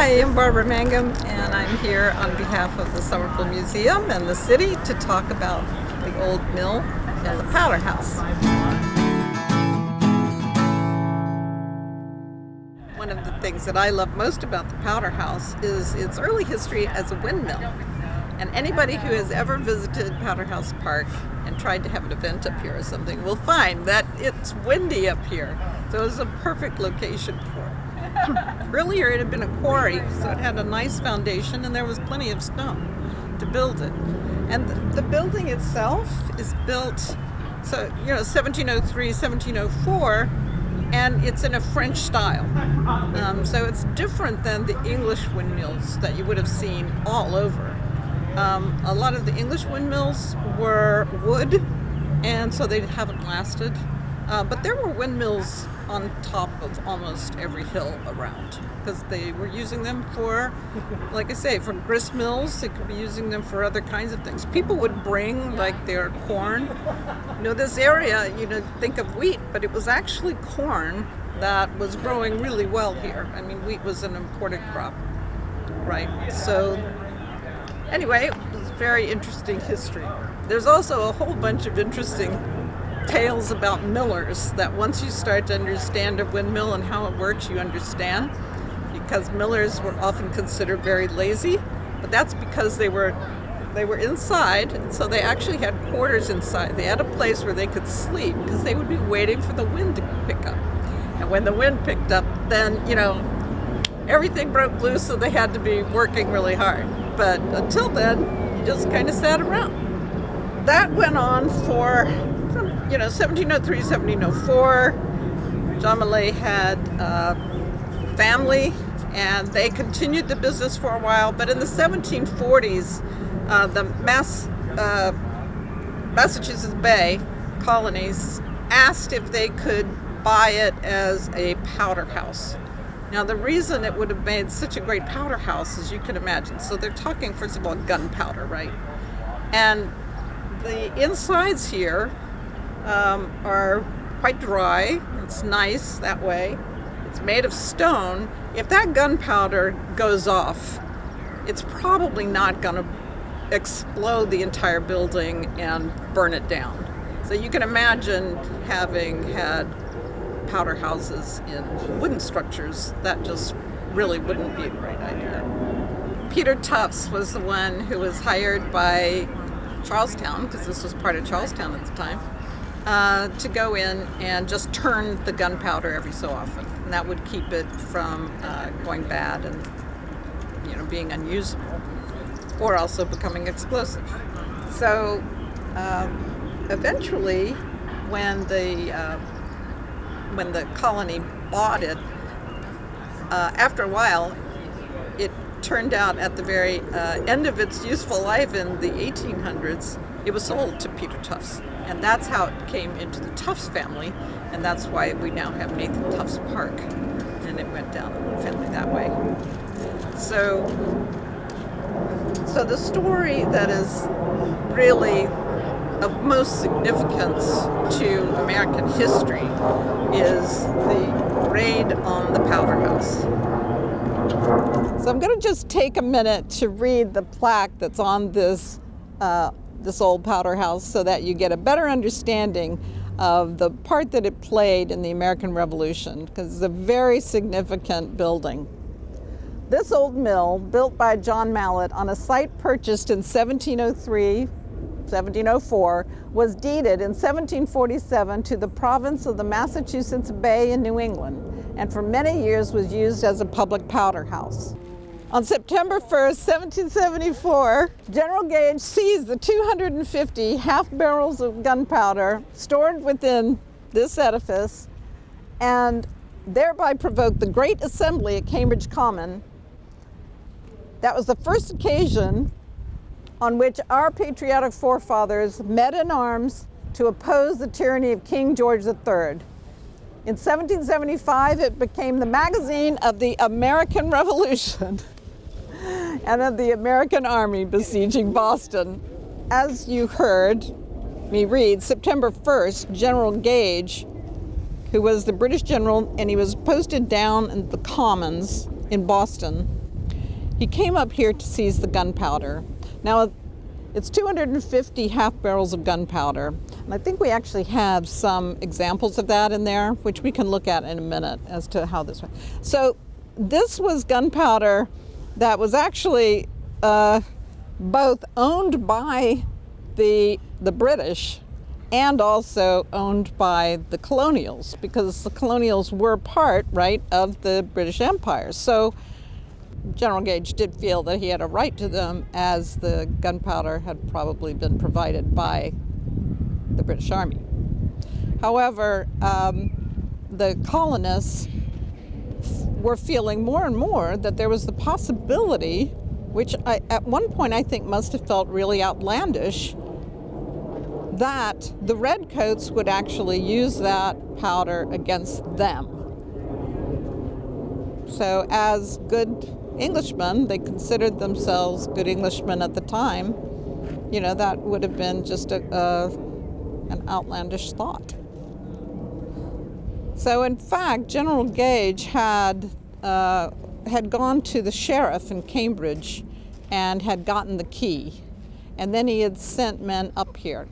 Hi, I'm Barbara Mangum, and I'm here on behalf of the Somerville Museum and the city to talk about the old mill and the powder house. One of the things that I love most about the powder house is its early history as a windmill. And anybody who has ever visited Powder House Park and tried to have an event up here or something will find that it's windy up here. So it's a perfect location for it. Earlier it had been a quarry, so it had a nice foundation and there was plenty of stone to build it. And the building itself is built, 1703, 1704, and it's in a French style. So it's different than the English windmills that you would have seen all over. A lot of the English windmills were wood, and so they haven't lasted. But there were windmills on top of almost every hill around, because they were using them for, like I say, for grist mills. They could be using them for other kinds of things. People would bring like their corn. This area, think of wheat, but it was actually corn that was growing really well here. I mean, wheat was an imported crop, right? So anyway, it was very interesting history. There's also a whole bunch of interesting tales about millers that once you start to understand a windmill and how it works, you understand, because millers were often considered very lazy, but that's because they were inside, and so they actually had quarters inside. They had a place where they could sleep because they would be waiting for the wind to pick up. And when the wind picked up, then everything broke loose, so they had to be working really hard. But until then, you just kind of sat around. That went on for 1703, 1704. John Millay had family, and they continued the business for a while. But in the 1740s, the Massachusetts Bay colonies asked if they could buy it as a powder house. Now, the reason it would have made such a great powder house, as you can imagine, so they're talking, first of all, gunpowder, right? And the insides here are quite dry. It's nice that way. It's made of stone. If that gunpowder goes off, it's probably not going to explode the entire building and burn it down. So you can imagine having had powder houses in wooden structures, that just really wouldn't be a great idea. Peter Tufts was the one who was hired by Charlestown, because this was part of Charlestown at the time, to go in and just turn the gunpowder every so often. And that would keep it from going bad and being unusable, or also becoming explosive. So eventually, when the colony bought it, after a while, it turned out at the very end of its useful life in the 1800s, it was sold to Peter Tufts. And that's how it came into the Tufts family, and that's why we now have Nathan Tufts Park. And it went down in the family that way. So the story that is really of most significance to American history is the raid on the powder house. So I'm going to just take a minute to read the plaque that's on this old powder house so that you get a better understanding of the part that it played in the American Revolution, because it's a very significant building. This old mill, built by John Mallet on a site purchased in 1703, 1704, was deeded in 1747 to the province of the Massachusetts Bay in New England, and for many years was used as a public powder house. On September 1st, 1774, General Gage seized the 250 half barrels of gunpowder stored within this edifice and thereby provoked the Great Assembly at Cambridge Common. That was the first occasion on which our patriotic forefathers met in arms to oppose the tyranny of King George III. In 1775, it became the magazine of the American Revolution and of the American Army besieging Boston. As you heard me read, September 1st, General Gage, who was the British general, and he was posted down in the Commons in Boston, He came up here to seize the gunpowder. Now, it's 250 half barrels of gunpowder, and I think we actually have some examples of that in there, which we can look at in a minute as to how this went. So this was gunpowder that was actually both owned by the British and also owned by the colonials, because the colonials were part, right, of the British Empire. So General Gage did feel that he had a right to them, as the gunpowder had probably been provided by the British Army. However, the colonists were feeling more and more that there was the possibility, which at one point I think must have felt really outlandish, that the redcoats would actually use that powder against them. So as good Englishmen, they considered themselves good Englishmen at the time, you know, that would have been just an outlandish thought. So in fact, General Gage had gone to the sheriff in Cambridge and had gotten the key, and then he had sent men up here.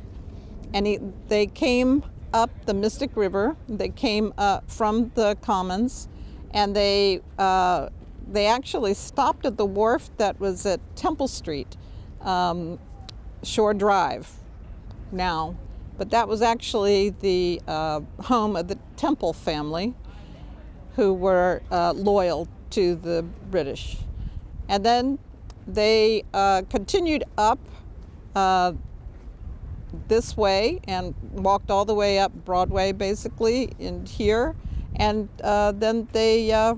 And they came up the Mystic River, they came from the Commons, and they actually stopped at the wharf that was at Temple Street, Shore Drive now. But that was actually the home of the Temple family, who were loyal to the British. And then they continued up this way and walked all the way up Broadway, basically, in here. And then they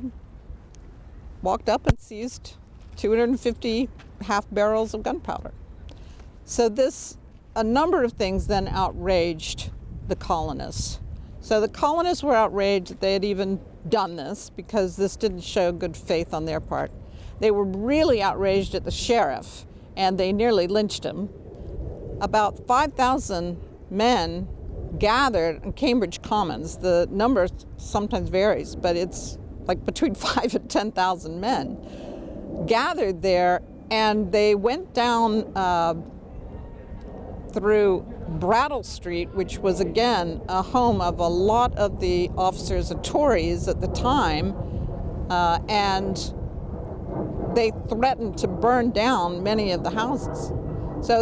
walked up and seized 250 half barrels of gunpowder. So a number of things then outraged the colonists. So the colonists were outraged that they had even done this, because this didn't show good faith on their part. They were really outraged at the sheriff, and they nearly lynched him. About 5,000 men gathered in Cambridge Commons. The number sometimes varies, but it's like between 5,000 and 10,000 men gathered there, and they went down through Brattle Street, which was again a home of a lot of the officers and Tories at the time, and they threatened to burn down many of the houses. So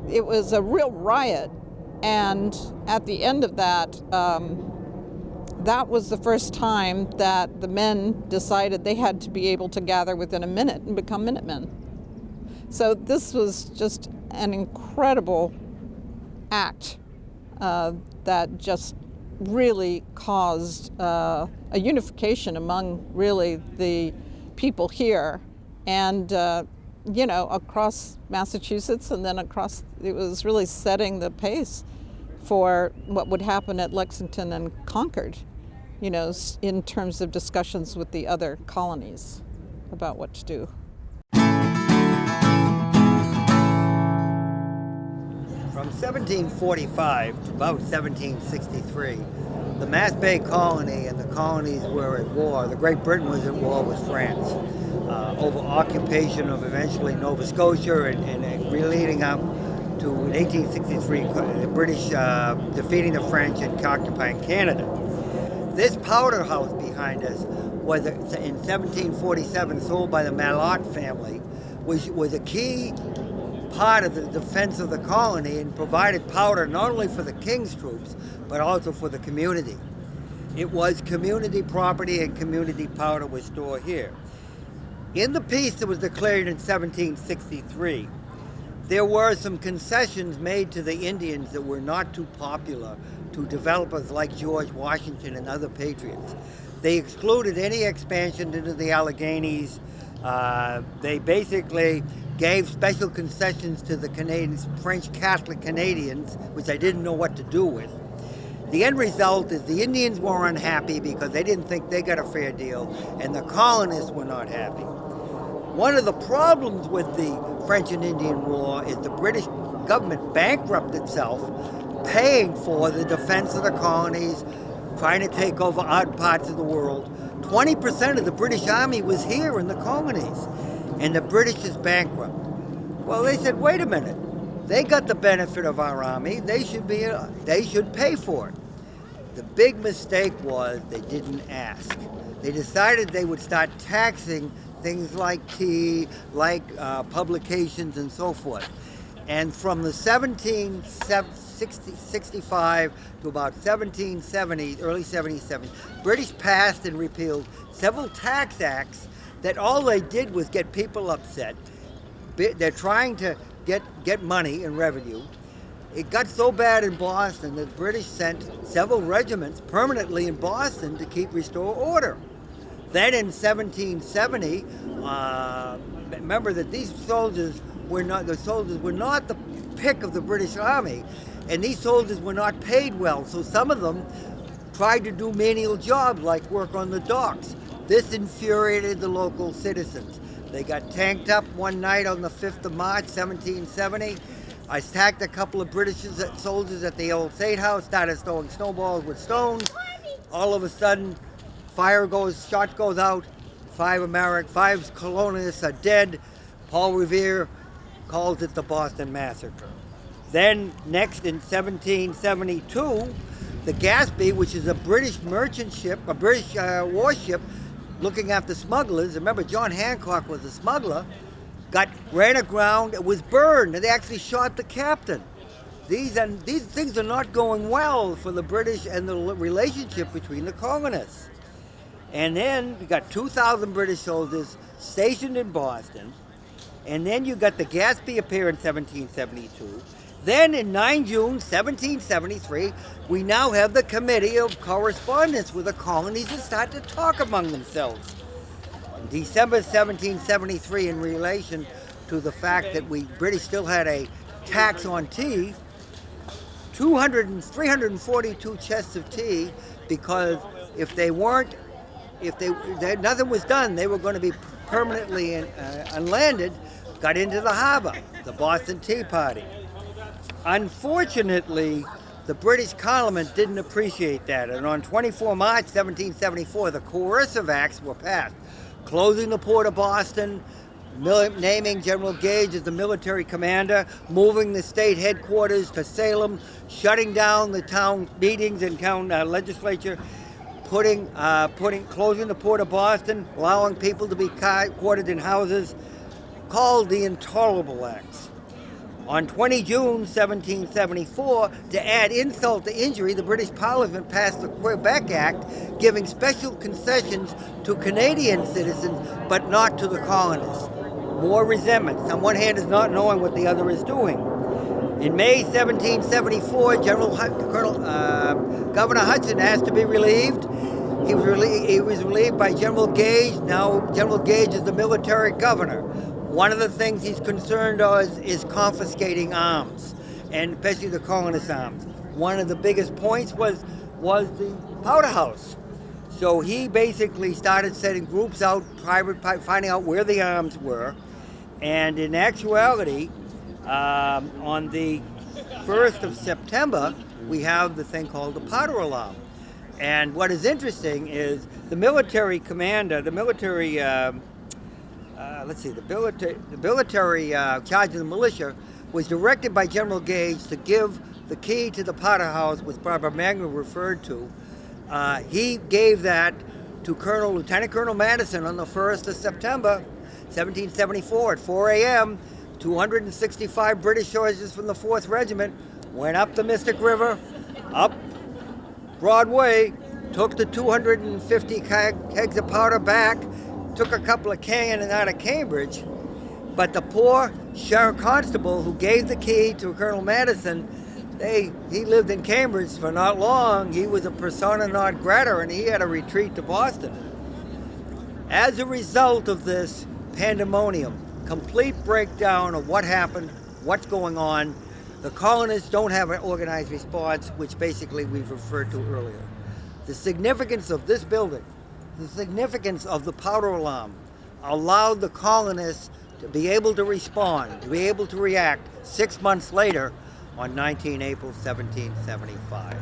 it was a real riot, and at the end of that, that was the first time that the men decided they had to be able to gather within a minute and become Minutemen. So this was just an incredible act that just really caused a unification among really the people here, and across Massachusetts, and then across, it was really setting the pace for what would happen at Lexington and Concord, in terms of discussions with the other colonies about what to do. From 1745 to about 1763, the Mass Bay Colony and the colonies were at war. The Great Britain was at war with France over occupation of eventually Nova Scotia and leading up to 1863, the British defeating the French and occupying Canada. This powder house behind us was in 1747 sold by the Malott family, which was a key part of the defense of the colony and provided powder not only for the king's troops, but also for the community. It was community property, and community powder was stored here. In the peace that was declared in 1763, there were some concessions made to the Indians that were not too popular to developers like George Washington and other patriots. They excluded any expansion into the Alleghenies. They basically gave special concessions to the Canadians, French Catholic Canadians, which I didn't know what to do with. The end result is the Indians were unhappy because they didn't think they got a fair deal, and the colonists were not happy. One of the problems with the French and Indian War is the British government bankrupted itself, paying for the defense of the colonies, trying to take over odd parts of the world. 20% of the British Army was here in the colonies. and the British is bankrupt. Well, they said, wait a minute. They got the benefit of our army. They should pay for it. The big mistake was they didn't ask. They decided they would start taxing things like tea, like publications and so forth. And from the 1765 to about 1770, early 1770s, British passed and repealed several tax acts that all they did was get people upset. They're trying to get money and revenue. It got so bad in Boston that the British sent several regiments permanently in Boston to restore order. Then in 1770, remember that these soldiers were not the pick of the British Army, and these soldiers were not paid well. So some of them tried to do menial jobs like work on the docks. This infuriated the local citizens. They got tanked up one night on the 5th of March, 1770. I attacked a couple of British soldiers at the old State House, started throwing snowballs with stones. All of a sudden, shot goes out, 5 colonists are dead. Paul Revere calls it the Boston Massacre. Then next in 1772, the Gaspee, which is a British merchant ship, a British warship looking after smugglers. Remember, John Hancock was a smuggler. Ran aground. It was burned, and they actually shot the captain. These things are not going well for the British and the relationship between the colonists. And then we got 2,000 British soldiers stationed in Boston. And then you got the Gaspee appear in 1772. Then in 9 June 1773, we now have the Committee of Correspondence, where the colonies start to talk among themselves. In December 1773, in relation to the fact that British still had a tax on tea, 342 chests of tea, because if nothing was done, they were going to be permanently unlanded, got into the harbor, the Boston Tea Party. Unfortunately, the British Parliament didn't appreciate that, and on 24 March 1774, the Coercive Acts were passed, closing the port of Boston, naming General Gage as the military commander, moving the state headquarters to Salem, shutting down the town meetings and town legislature, closing the port of Boston, allowing people to be quartered in houses, called the Intolerable Acts. On 20 June 1774, to add insult to injury, the British Parliament passed the Quebec Act, giving special concessions to Canadian citizens, but not to the colonists. More resentment. On one hand is not knowing what the other is doing. In May 1774, Governor Hudson asked to be relieved. He was relieved by General Gage. Now General Gage is the military governor. One of the things he's concerned is confiscating arms, and especially the colonist arms. One of the biggest points was the powder house. So he basically started setting groups out, finding out where the arms were. And in actuality, on the 1st of September, we have the thing called the powder alarm. And what is interesting is the military commander, the military charge of the militia was directed by General Gage to give the key to the powder house, which Barbara Magna referred to. He gave that to Lieutenant Colonel Madison on the 1st of September, 1774 at 4 a.m. 265 British soldiers from the 4th Regiment went up the Mystic River, up Broadway, took the 250 kegs of powder back, took a couple of cannons out of Cambridge, but the poor sheriff constable who gave the key to Colonel Madison, he lived in Cambridge for not long. He was a persona non grata, and he had to retreat to Boston. As a result of this pandemonium, complete breakdown of what happened, what's going on, the colonists don't have an organized response, which basically we've referred to earlier. The significance of this building, the significance of the powder alarm, allowed the colonists to be able to respond, to be able to react 6 months later on 19 April 1775.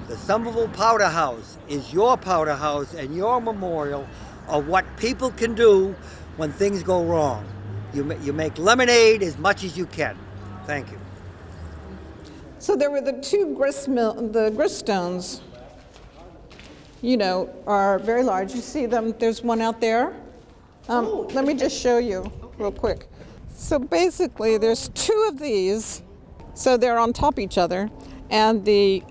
The Somerville Powder House is your powder house and your memorial of what people can do when things go wrong. You make lemonade as much as you can. Thank you. So there were the two the grist stones, are very large. You see them, there's one out there. Let me just show you real quick. So basically there's two of these, so they're on top of each other, and the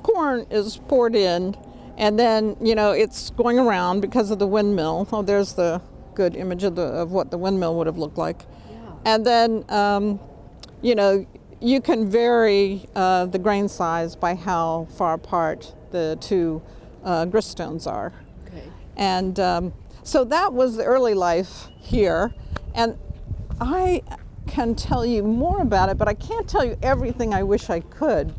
corn is poured in, and then, it's going around because of the windmill. Oh, there's the good image of what the windmill would have looked like. Yeah. And then, you can vary the grain size by how far apart the two grist stones are. Okay. And so that was the early life here. And I can tell you more about it, but I can't tell you everything I wish I could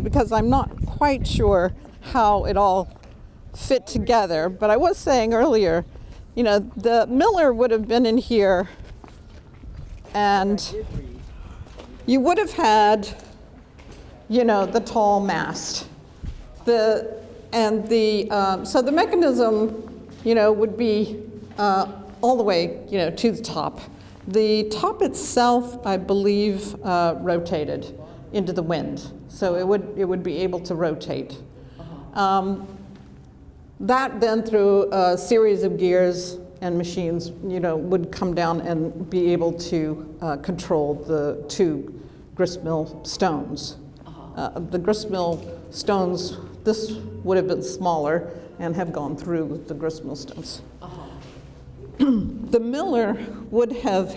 because I'm not quite sure how it all fit together. But I was saying earlier, the miller would have been in here, and you would have had, the tall mast. So the mechanism, would be all the way, to the top. The top itself, I believe, rotated into the wind, so it would be able to rotate. That then, through a series of gears and machines, would come down and be able to control the two gristmill stones. The gristmill stones, this would have been smaller and have gone through the gristmill stones. The miller would have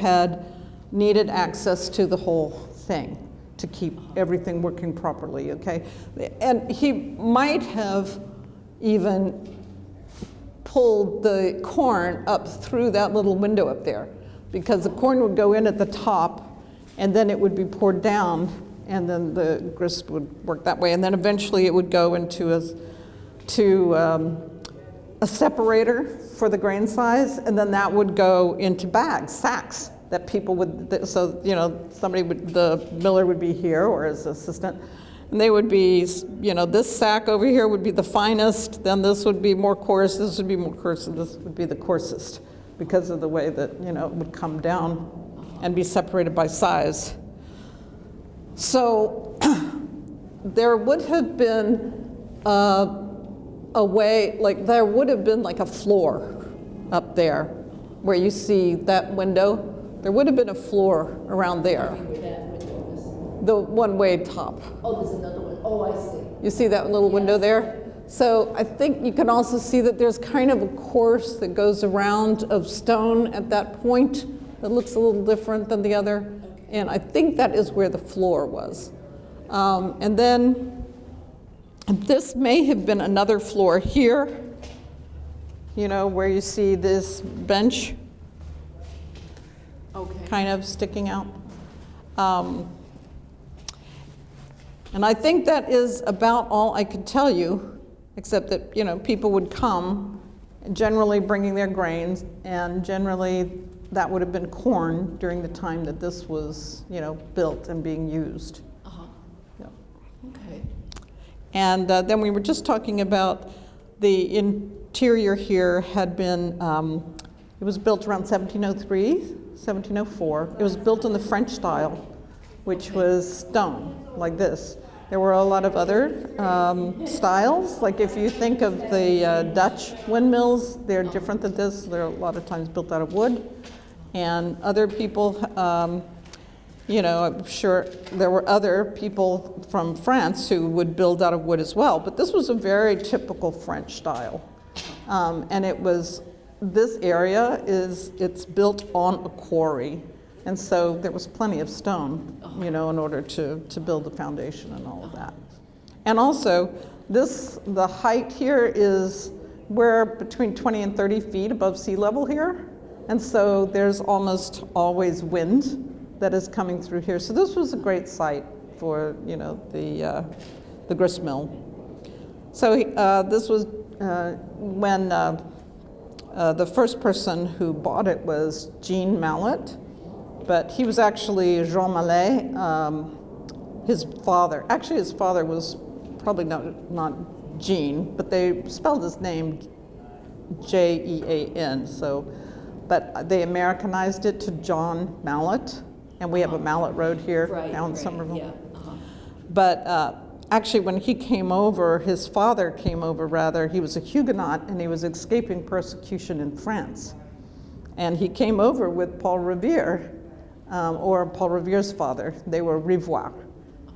needed access to the whole thing to keep everything working properly, okay? And he might have even pulled the corn up through that little window up there, because the corn would go in at the top and then it would be poured down, and then the grist would work that way, and then eventually it would go into a separator for the grain size, and then that would go into bags, sacks that people would, the miller would be here or his assistant, and they would be, this sack over here would be the finest, then this would be more coarse, this would be more coarse, and this would be the coarsest, because of the way that, it would come down and be separated by size. So there would have been a way, like there would have been like a floor up there where you see that window. There would have been a floor around there. The one-way top. Oh, there's another one. Oh, I see. You see that little window there? So I think you can also see that there's kind of a course that goes around of stone at that point that looks a little different than the other. And I think that is where the floor was. And then this may have been another floor here, where you see this bench kind of sticking out. And I think that is about all I could tell you, except that, people would come, generally bringing their grains, and generally that would have been corn during the time that this was, built and being used. Yeah. Okay. And then we were just talking about the interior here had been, it was built around 1703, 1704. It was built in the French style, which was stone, like this. There were a lot of other styles, like if you think of the Dutch windmills, they're different than this. They're a lot of times built out of wood. And other people, I'm sure there were other people from France who would build out of wood as well, but this was a very typical French style. And it was, this area it's built on a quarry. And so there was plenty of stone, in order to build the foundation and all of that. And also, the height here is, we're between 20 and 30 feet above sea level here. And so there's almost always wind that is coming through here. So this was a great site for, the grist mill. So this was when the first person who bought it was Jean Mallet. But he was actually Jean Mallet, his father. Actually, his father was probably not Jean, but they spelled his name Jean. So but they Americanized it to John Mallet, and we have a Mallet Road here now in Somerville. Yeah. But actually, when he came over, his father came over rather, he was a Huguenot and he was escaping persecution in France. And he came over with Paul Revere, or Paul Revere's father. They were Rivoire.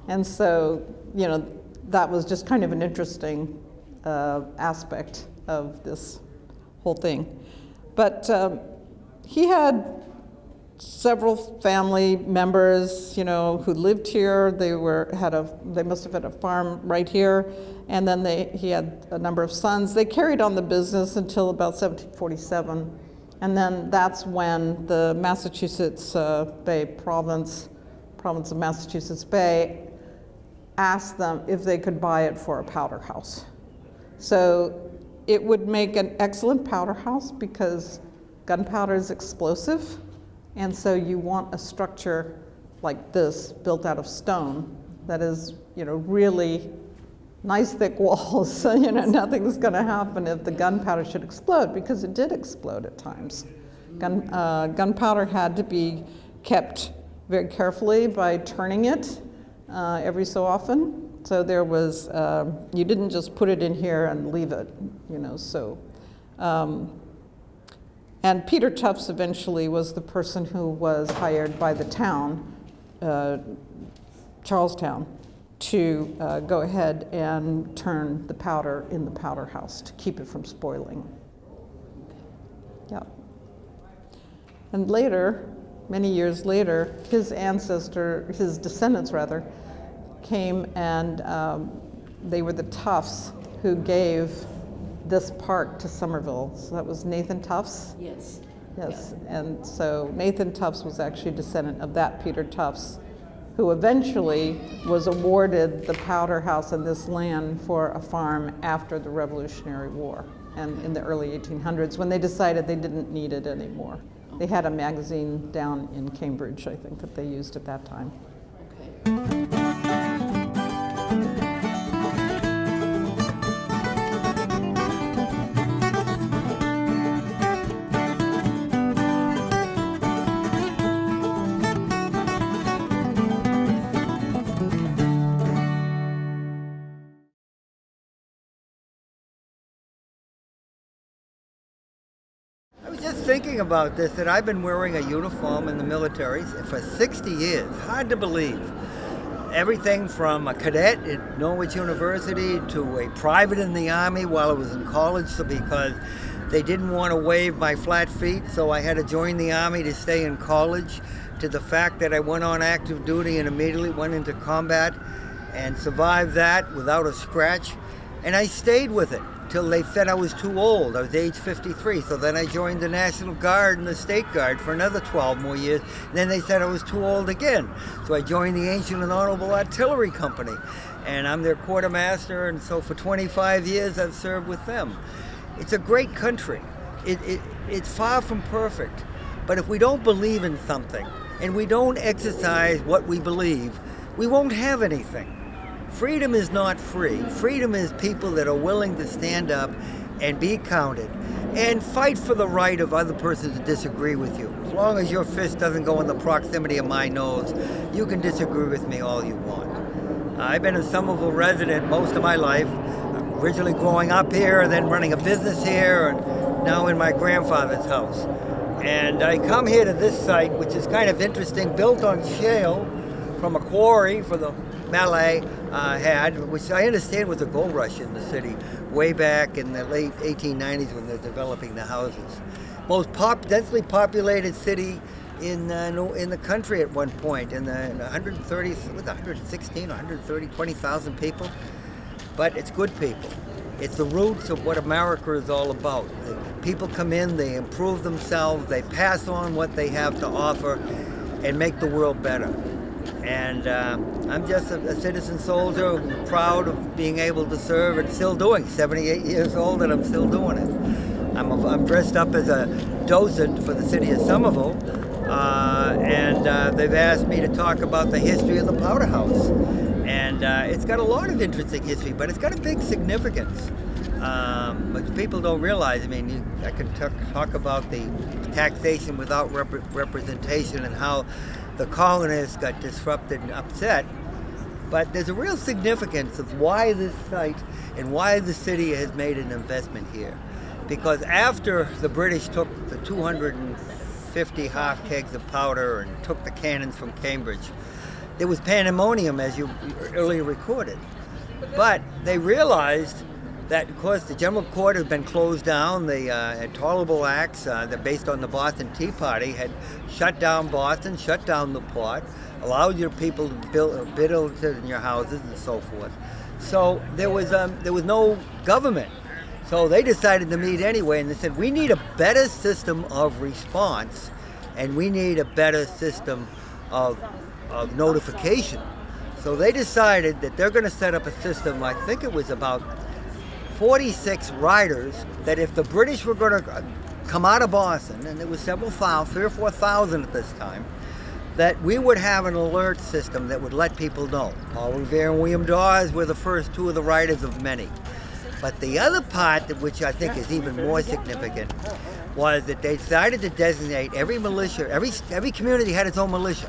And so, that was just kind of an interesting aspect of this whole thing. But he had several family members, who lived here. They must have had a farm right here, and then he had a number of sons. They carried on the business until about 1747, and then that's when the Massachusetts Bay province of Massachusetts Bay, asked them if they could buy it for a powder house. So it would make an excellent powder house because gunpowder is explosive. And so you want a structure like this built out of stone that is, really nice thick walls. So, nothing's going to happen if the gunpowder should explode, because it did explode at times. Gunpowder had to be kept very carefully by turning it every so often. So there was, you didn't just put it in here and leave it, so. And Peter Tufts eventually was the person who was hired by the town, Charlestown, to go ahead and turn the powder in the powder house to keep it from spoiling. Yeah. And later, many years later, his descendants rather, came and they were the Tufts who gave this park to Somerville. So that was Nathan Tufts. Yes. Yes, and so Nathan Tufts was actually a descendant of that Peter Tufts, who eventually was awarded the powder house and this land for a farm after the Revolutionary War and in the early 1800s, when they decided they didn't need it anymore. They had a magazine down in Cambridge, I think, that they used at that time. Okay. I was just thinking about this, that I've been wearing a uniform in the military for 60 years. Hard to believe. Everything from a cadet at Norwich University to a private in the Army while I was in college, so because they didn't want to waive my flat feet, so I had to join the Army to stay in college, to the fact that I went on active duty and immediately went into combat and survived that without a scratch. And I stayed with it till they said I was too old. I was age 53. So then I joined the National Guard and the State Guard for another 12 more years. And then they said I was too old again. So I joined the Ancient and Honorable Artillery Company. And I'm their quartermaster. And so for 25 years, I've served with them. It's a great country. It's far from perfect. But if we don't believe in something and we don't exercise what we believe, we won't have anything. Freedom is not free. Freedom is people that are willing to stand up and be counted and fight for the right of other persons to disagree with you. As long as your fist doesn't go in the proximity of my nose, you can disagree with me all you want. I've been a Somerville resident most of my life, originally growing up here, then running a business here, and now in my grandfather's house. And I come here to this site, which is kind of interesting, built on shale from a quarry for the Malay had, which I understand was a gold rush in the city way back in the late 1890s when they're developing the houses. Most densely populated city in the country at one point, in the 130, with 116, 130, 20,000 people. But it's good people. It's the roots of what America is all about. People come in, they improve themselves, they pass on what they have to offer, and make the world better. And I'm just a citizen soldier, proud of being able to serve and still doing. 78 years old and I'm still doing it. I'm dressed up as a docent for the city of Somerville, and they've asked me to talk about the history of the powder house. And it's got a lot of interesting history, but it's got a big significance. But people don't realize, I mean, I can talk about the taxation without representation and how the colonists got disrupted and upset. But there's a real significance of why this site and why the city has made an investment here. Because after the British took the 250 half kegs of powder and took the cannons from Cambridge, there was pandemonium, as you earlier recorded. But they realized that, of course, the General Court had been closed down. The intolerable acts that based on the Boston Tea Party had shut down Boston, shut down the port, allowed your people to build in your houses and so forth. So there was no government. So they decided to meet anyway, and they said, we need a better system of response, and we need a better system of notification. So they decided that they're going to set up a system, I think it was about 46 riders, that if the British were going to come out of Boston, and there was several thousand, 3,000 or 4,000 at this time, that we would have an alert system that would let people know. Paul Revere and William Dawes were the first two of the riders of many. But the other part, which I think is even more significant, was that they decided to designate every militia, every community had its own militia.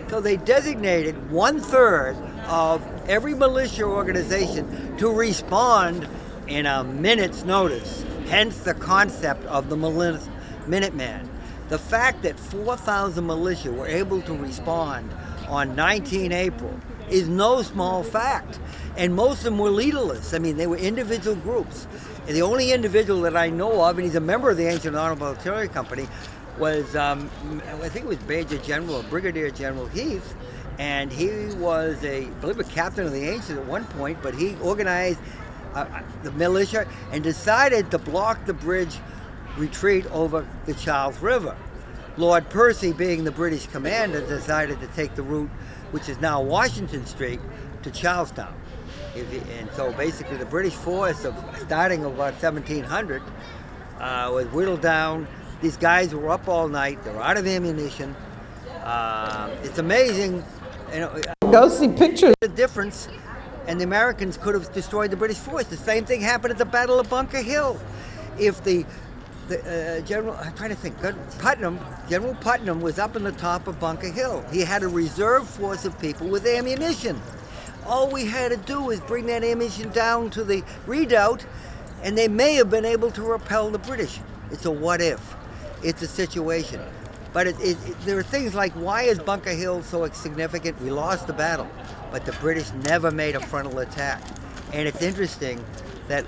So they designated 1/3 of every militia organization to respond in a minute's notice, hence the concept of the Minuteman. The fact that 4,000 militia were able to respond on 19 April is no small fact. And most of them were leaderless. I mean, they were individual groups. And the only individual that I know of, and he's a member of the Ancient Honorable Artillery Company, was, I think it was Major General or Brigadier General Heath. And he was I believe, a captain of the Ancient at one point, but he organized the militia and decided to block the bridge retreat over the Charles River. Lord Percy, being the British commander, decided to take the route, which is now Washington Street, to Charlestown. And so basically the British force, starting about 1700, was whittled down. These guys were up all night. They were out of ammunition. It's amazing. You know, Go see pictures. the difference, and the Americans could have destroyed the British force. The same thing happened at the Battle of Bunker Hill. If the General, I'm trying to think, General Putnam was up in the top of Bunker Hill. He had a reserve force of people with ammunition. All we had to do was bring that ammunition down to the redoubt, and they may have been able to repel the British. It's a what if. It's a situation. But there are things like, why is Bunker Hill so significant? We lost the battle, but the British never made a frontal attack. And it's interesting that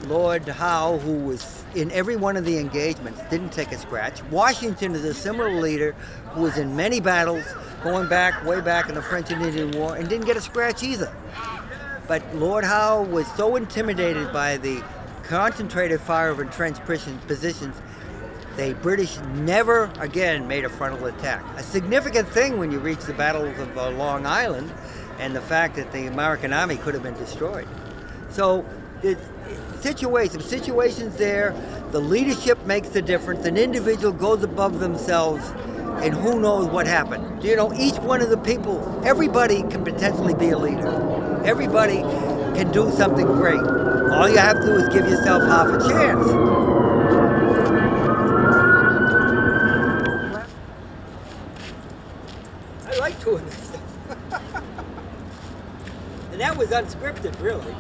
Lord Howe, who was in every one of the engagements, didn't take a scratch. Washington is a similar leader who was in many battles, going back, way back in the French and Indian War, and didn't get a scratch either. But Lord Howe was so intimidated by the concentrated fire of entrenched positions, the British never again made a frontal attack. A significant thing when you reach the battles of Long Island and the fact that the American army could have been destroyed. So the situations there, the leadership makes the difference. An individual goes above themselves, and who knows what happened. You know, each one of the people, everybody can potentially be a leader. Everybody can do something great. All you have to do is give yourself half a chance. I like doing this stuff. And that was unscripted, really.